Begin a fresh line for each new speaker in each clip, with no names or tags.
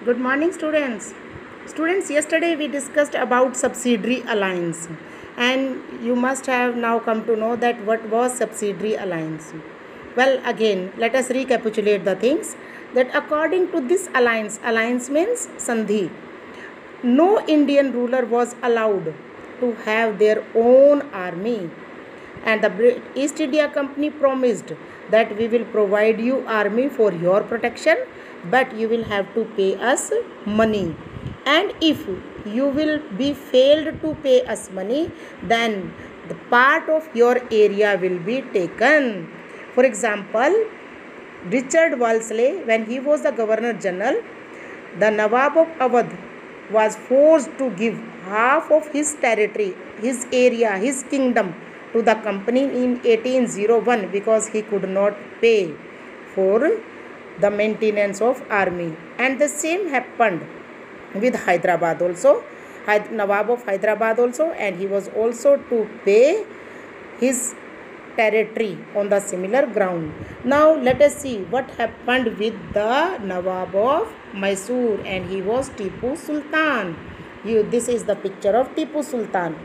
Good morning, students. Students, yesterday we discussed about subsidiary alliance, and you must have now come to know that what was subsidiary alliance. Well, again, let us recapitulate the things that according to this alliance means Sandhi. No Indian ruler was allowed to have their own army, and the East India Company promised that we will provide you army for your protection, but you will have to pay us money, and if you will be failed to pay us money, then the part of your area will be taken. For example, Richard Wellesley, when he was the Governor General, the Nawab of Awadh was forced to give half of his territory, his area, his kingdom to the company in 1801 because he could not pay for the maintenance of army. And the same happened with Hyderabad also, Nawab of Hyderabad also, and he was also to pay his territory on the similar ground. Now let us see what happened with the Nawab of Mysore, and he was Tipu Sultan. This is the picture of Tipu Sultan.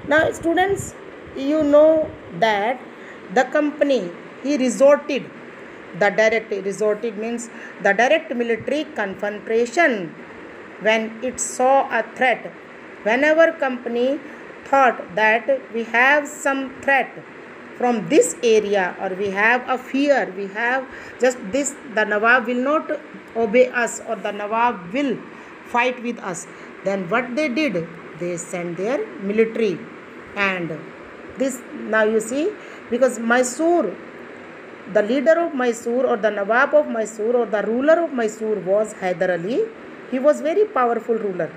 Now students, you know that the company he resorted means the direct military confrontation when it saw a threat. Whenever company thought that we have some threat from this area, or we have a fear, we have just this, the Nawab will not obey us, or the Nawab will fight with us, then what they did, they sent their military. And this, now you see, because Mysore, the leader of Mysore, or the Nawab of Mysore, or the ruler of Mysore was Hyder Ali. He was very powerful ruler,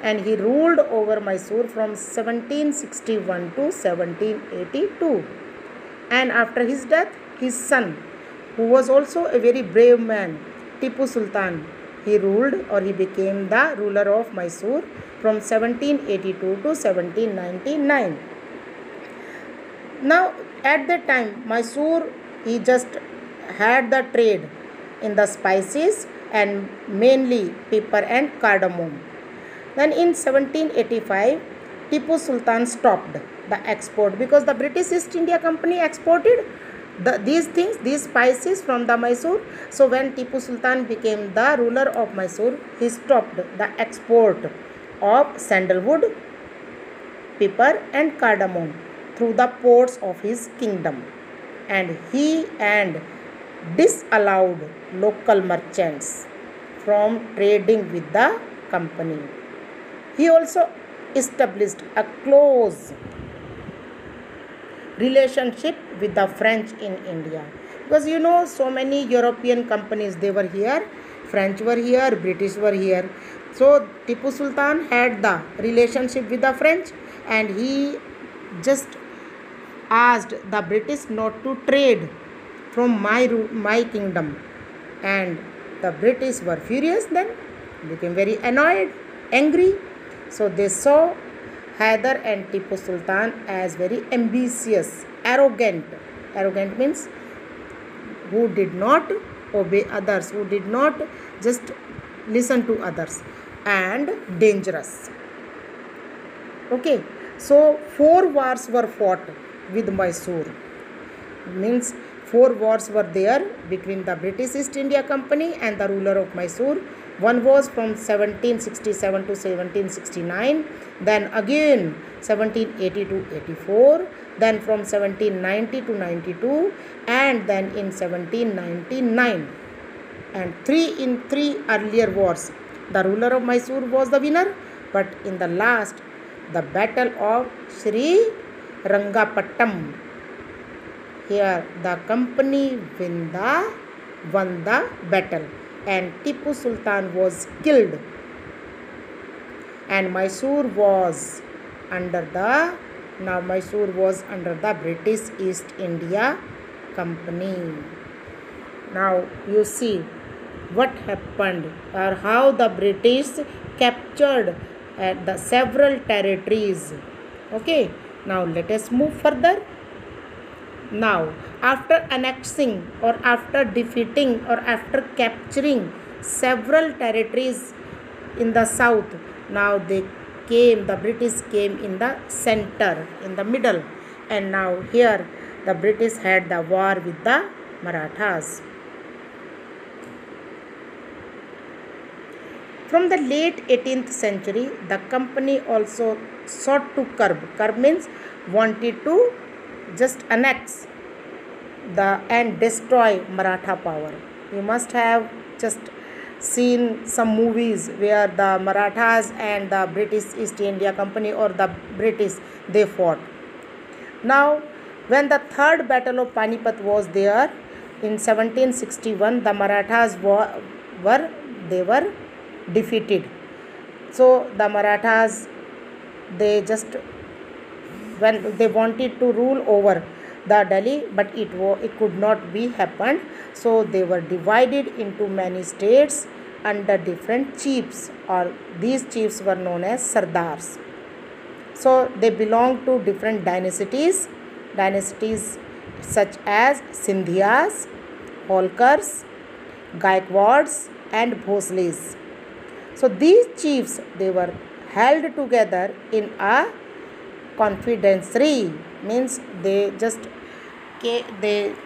and he ruled over Mysore from 1761 to 1782. And after his death, his son, who was also a very brave man, Tipu Sultan, he ruled, or he became the ruler of Mysore from 1782 to 1799. Now at that time, Mysore, he just had the trade in the spices and mainly pepper and cardamom. Then in 1785, Tipu Sultan stopped the export because the British East India Company exported these spices from the Mysore. So when Tipu Sultan became the ruler of Mysore, he stopped the export of sandalwood, pepper and cardamom through the ports of his kingdom, and he disallowed local merchants from trading with the company. He also established a close relationship with the French in India, because you know so many European companies, they were here, French were here, British were here. So Tipu Sultan had the relationship with the French, and he just asked the British not to trade from my kingdom, and the British were furious, then became very annoyed, angry. So they saw Hyder and Tipu Sultan as very ambitious, arrogant. Arrogant means who did not obey others, who did not just listen to others, and dangerous. Okay, so 4 wars were fought with Mysore. Means 4 wars were there between the British East India Company and the ruler of Mysore. One was from 1767 to 1769, then again 1780 to 84, then from 1790 to 92, and then in 1799. And in three earlier wars, the ruler of Mysore was the winner, but in the last, the battle of Sri Rangapattam, here the company won the battle, and Tipu Sultan was killed, and Mysore was under the British East India Company. Now you see what happened, or how the British captured the several territories. Okay, now let us move further. Now, after annexing, or after defeating, or after capturing several territories in the south. Now the British came in the center, in the middle, and now here the British had the war with the Marathas. From the late 18th century, the company also sought to curb means wanted to just annex and destroy Maratha power. You must have just seen some movies where the Marathas and the British East India Company or the British, they fought. Now, when the third battle of Panipat was there in 1761, the Marathas were defeated. So the Marathas, they just, when they wanted to rule over the Delhi, but it could not be happened. So they were divided into many states under different chiefs, or these chiefs were known as Sardars. So they belonged to different dynasties such as Sindhias, Holkars, Gaikwads and Bhosles. So these chiefs, they were held together in a confederacy, means they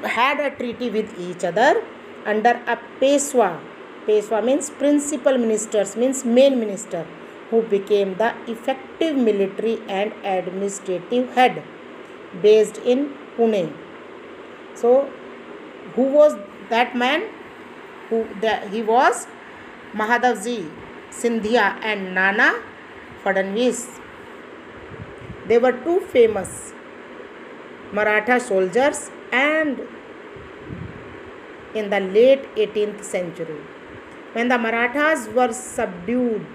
had a treaty with each other under a Peshwa. Peshwa means principal ministers, means main minister, who became the effective military and administrative head based in Pune. So who was that man? He was Mahadavji Sindhia and Nana Fadnavis. They were two famous Maratha soldiers and in the late 18th century. When the Marathas were subdued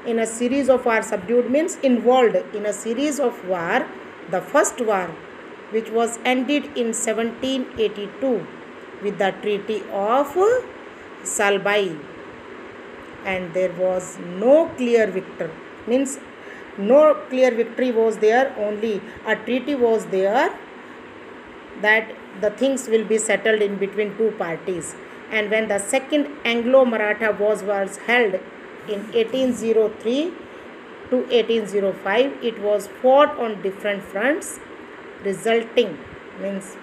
in a series of wars, subdued means involved in a series of war, the first war, which was ended in 1782 with the Treaty of Salbai, and there was no clear victor, means no clear victory was there, only a treaty was there that the things will be settled in between two parties. And when the second Anglo-Maratha wars was held in 1803 to 1805, it was fought on different fronts, resulting, means